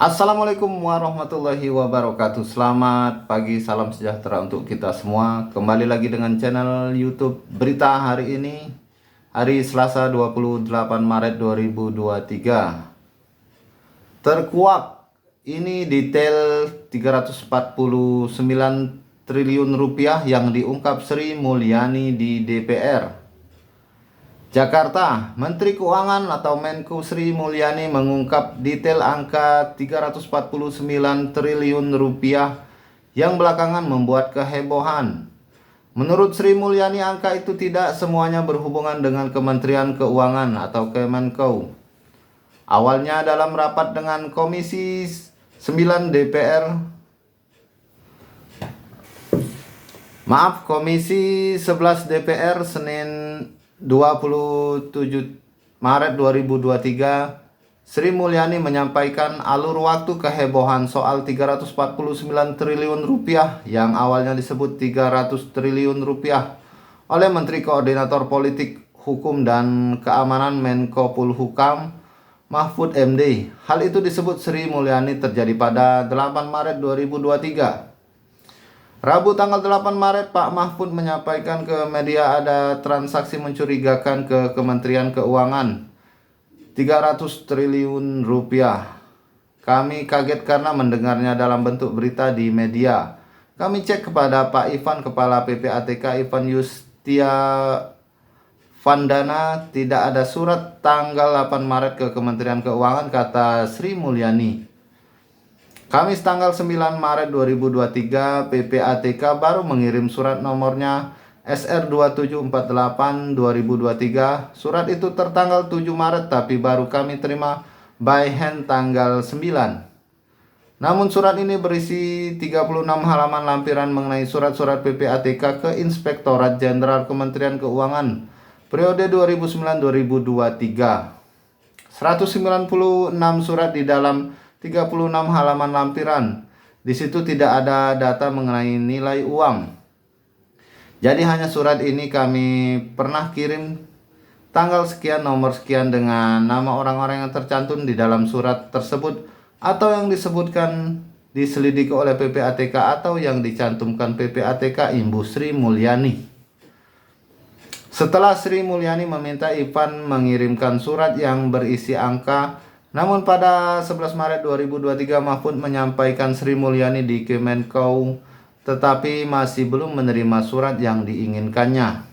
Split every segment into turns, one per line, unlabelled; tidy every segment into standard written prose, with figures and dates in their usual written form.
Assalamualaikum warahmatullahi wabarakatuh. Selamat pagi, salam sejahtera untuk kita semua. Kembali lagi dengan channel YouTube Berita hari ini, hari Selasa 28 Maret 2023. Terkuak, ini detail 349 triliun rupiah yang diungkap Sri Mulyani di DPR. Jakarta, Menteri Keuangan atau Menko Sri Mulyani mengungkap detail angka 349 triliun rupiah yang belakangan membuat kehebohan. Menurut Sri Mulyani, angka itu tidak semuanya berhubungan dengan Kementerian Keuangan atau Kemenko. Awalnya dalam rapat dengan Komisi 9 DPR, Komisi 11 DPR Senin 27 Maret 2023, Sri Mulyani menyampaikan alur waktu kehebohan soal 349 triliun rupiah yang awalnya disebut 300 triliun rupiah oleh Menteri Koordinator Politik, Hukum dan Keamanan Menko Polhukam Mahfud MD. Hal itu disebut Sri Mulyani terjadi pada 8 Maret 2023. Rabu tanggal 8 Maret, Pak Mahfud menyampaikan ke media ada transaksi mencurigakan ke Kementerian Keuangan 300 triliun rupiah. Kami kaget karena mendengarnya dalam bentuk berita di media. Kami cek kepada Pak Ivan, Kepala PPATK Ivan Yustia Vandana, tidak ada surat tanggal 8 Maret ke Kementerian Keuangan, kata Sri Mulyani. Kamis tanggal 9 Maret 2023, PPATK baru mengirim surat nomornya SR 2748/2023. Surat itu tertanggal 7 Maret tapi baru kami terima by hand tanggal 9. Namun surat ini berisi 36 halaman lampiran mengenai surat-surat PPATK ke Inspektorat Jenderal Kementerian Keuangan periode 2009-2023. 196 surat di dalam 36 halaman lampiran. Di situ tidak ada data mengenai nilai uang. Jadi hanya surat ini kami pernah kirim tanggal sekian, nomor sekian dengan nama orang-orang yang tercantum di dalam surat tersebut atau yang disebutkan diselidiki oleh PPATK atau yang dicantumkan PPATK Ibu Sri Mulyani. Setelah Sri Mulyani meminta Ivan mengirimkan surat yang berisi angka, namun pada 11 Maret 2023 Mahfud menyampaikan Sri Mulyani di Kemenko tetapi masih belum menerima surat yang diinginkannya.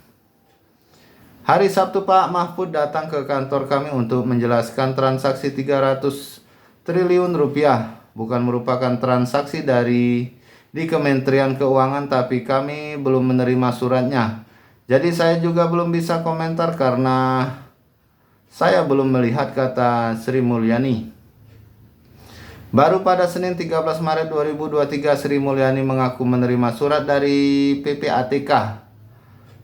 Hari Sabtu Pak Mahfud datang ke kantor kami untuk menjelaskan transaksi 300 triliun rupiah bukan merupakan transaksi di Kementerian Keuangan, tapi kami belum menerima suratnya. Jadi saya juga belum bisa komentar karena saya belum melihat, kata Sri Mulyani. Baru pada Senin 13 Maret 2023 Sri Mulyani mengaku menerima surat dari PPATK.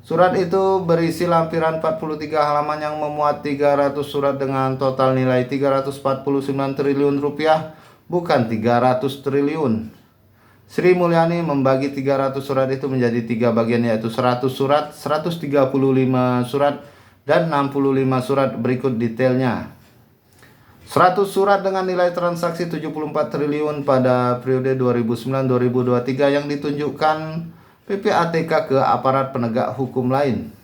Surat itu berisi lampiran 43 halaman yang memuat 300 surat dengan total nilai 349 triliun rupiah, bukan 300 triliun. Sri Mulyani membagi 300 surat itu menjadi 3 bagian, yaitu 100 surat, 135 surat, dan 65 surat. Berikut detailnya. 100 surat dengan nilai transaksi 74 triliun pada periode 2009-2023 yang ditunjukkan PPATK ke aparat penegak hukum lain.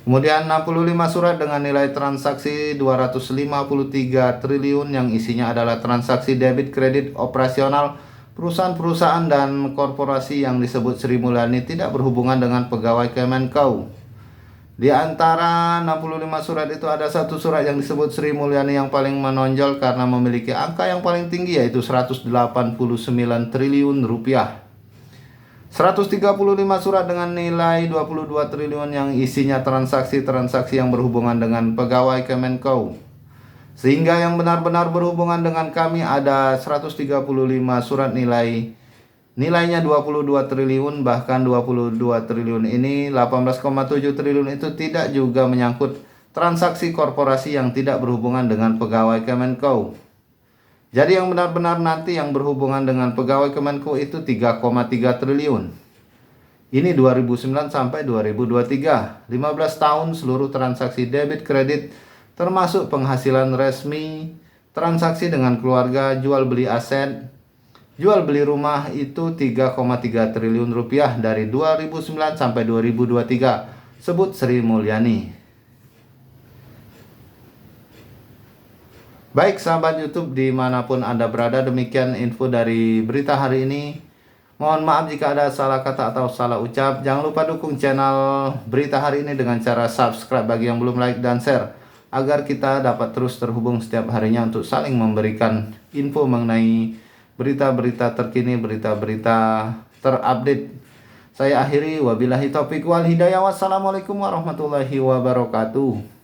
Kemudian 65 surat dengan nilai transaksi 253 triliun yang isinya adalah transaksi debit kredit operasional perusahaan-perusahaan dan korporasi yang disebut Sri Mulyani tidak berhubungan dengan pegawai Kemenko. Di antara 65 surat itu ada satu surat yang disebut Sri Mulyani yang paling menonjol karena memiliki angka yang paling tinggi, yaitu 189 triliun rupiah. 135 surat dengan nilai 22 triliun yang isinya transaksi-transaksi yang berhubungan dengan pegawai Kemenko. Sehingga yang benar-benar berhubungan dengan kami ada 135 surat nilainya 22 triliun, bahkan 22 triliun ini 18,7 triliun itu tidak juga menyangkut transaksi korporasi yang tidak berhubungan dengan pegawai Kemenko. Jadi yang benar-benar nanti yang berhubungan dengan pegawai Kemenko itu 3,3 triliun. Ini 2009 sampai 2023, 15 tahun seluruh transaksi debit kredit termasuk penghasilan resmi transaksi dengan keluarga, jual beli aset, jual beli rumah itu 3,3 triliun rupiah dari 2009 sampai 2023. Sebut Sri Mulyani. Baik sahabat YouTube dimanapun Anda berada, demikian info dari berita hari ini. Mohon maaf jika ada salah kata atau salah ucap. Jangan lupa dukung channel berita hari ini dengan cara subscribe bagi yang belum like dan share, agar kita dapat terus terhubung setiap harinya untuk saling memberikan info mengenai berita-berita terkini, berita-berita terupdate. Saya akhiri, wabillahi taufiq wal hidayah. Wassalamualaikum warahmatullahi wabarakatuh.